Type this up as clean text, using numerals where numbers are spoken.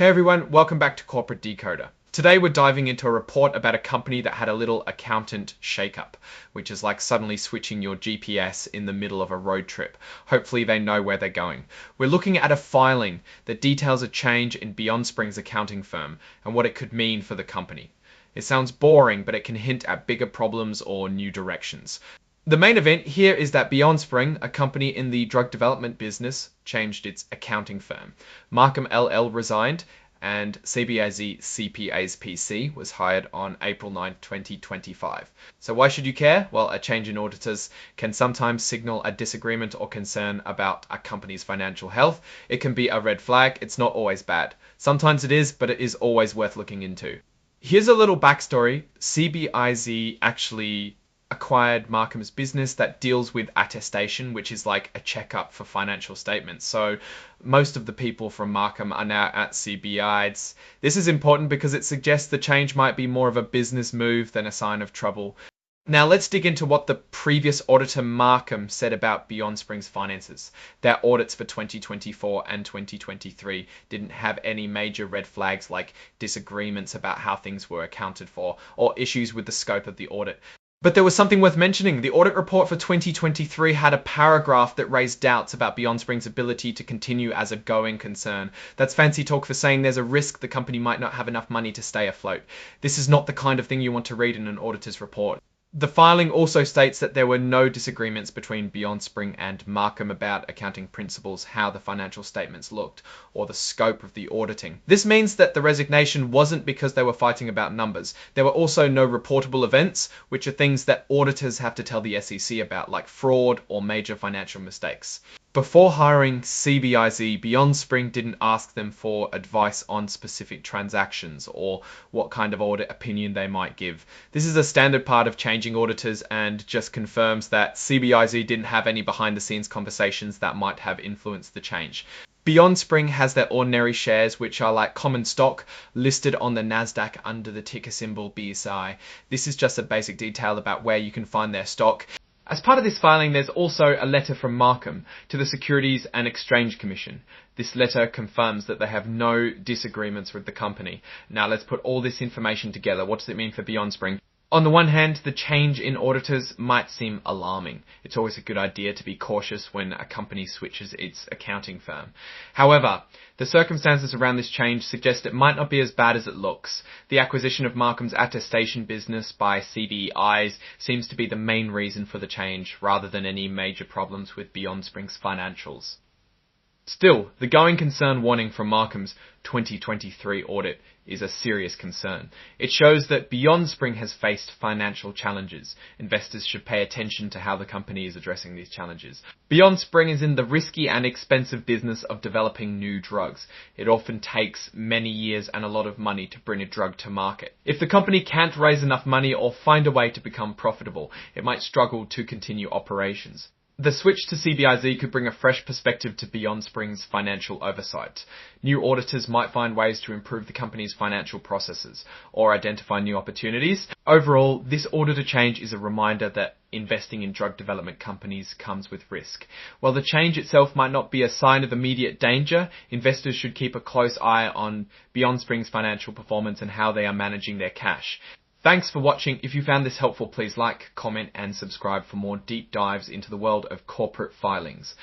Hey everyone, welcome back to Corporate Decoder. Today we're diving into a report about a company that had a little accountant shakeup, which is like suddenly switching your GPS in the middle of a road trip. Hopefully they know where they're going. We're looking at a filing that details a change in BeyondSpring's accounting firm and what it could mean for the company. It sounds boring, but it can hint at bigger problems or new directions. The main event here is that BeyondSpring, a company in the drug development business, changed its accounting firm. Markham LL resigned, and CBAZ CPA's PC was hired on April 9, 2025. So why should you care? Well, a change in auditors can sometimes signal a disagreement or concern about a company's financial health. It can be a red flag. It's not always bad. Sometimes it is, but it is always worth looking into. Here's a little backstory. CBIZ actually acquired Markham's business that deals with attestation, which is like a checkup for financial statements. So most of the people from Markham are now at CBI. This is important because it suggests the change might be more of a business move than a sign of trouble. Now let's dig into what the previous auditor Markham said about BeyondSpring's finances. Their audits for 2024 and 2023 didn't have any major red flags like disagreements about how things were accounted for or issues with the scope of the audit. But there was something worth mentioning. The audit report for 2023 had a paragraph that raised doubts about BeyondSpring's ability to continue as a going concern. That's fancy talk for saying there's a risk the company might not have enough money to stay afloat. This is not the kind of thing you want to read in an auditor's report. The filing also states that there were no disagreements between BeyondSpring and Markham about accounting principles, how the financial statements looked, or the scope of the auditing. This means that the resignation wasn't because they were fighting about numbers. There were also no reportable events, which are things that auditors have to tell the SEC about, like fraud or major financial mistakes. Before hiring CBIZ, BeyondSpring didn't ask them for advice on specific transactions or what kind of audit opinion they might give. This is a standard part of changing auditors and just confirms that CBIZ didn't have any behind-the-scenes conversations that might have influenced the change. BeyondSpring has their ordinary shares, which are like common stock, listed on the NASDAQ under the ticker symbol BSI. This is just a basic detail about where you can find their stock. As part of this filing, there's also a letter from Markham to the Securities and Exchange Commission. This letter confirms that they have no disagreements with the company. Now let's put all this information together. What does it mean for BeyondSpring? On the one hand, the change in auditors might seem alarming. It's always a good idea to be cautious when a company switches its accounting firm. However, the circumstances around this change suggest it might not be as bad as it looks. The acquisition of Markham's attestation business by CBI's seems to be the main reason for the change, rather than any major problems with BeyondSpring's financials. Still, the going concern warning from Markham's 2023 audit is a serious concern. It shows that BeyondSpring has faced financial challenges. Investors should pay attention to how the company is addressing these challenges. BeyondSpring is in the risky and expensive business of developing new drugs. It often takes many years and a lot of money to bring a drug to market. If the company can't raise enough money or find a way to become profitable, it might struggle to continue operations. The switch to CBIZ could bring a fresh perspective to BeyondSpring's financial oversight. New auditors might find ways to improve the company's financial processes or identify new opportunities. Overall, this auditor change is a reminder that investing in drug development companies comes with risk. While the change itself might not be a sign of immediate danger, investors should keep a close eye on BeyondSpring's financial performance and how they are managing their cash. Thanks for watching. If you found this helpful, please like, comment and subscribe for more deep dives into the world of corporate filings.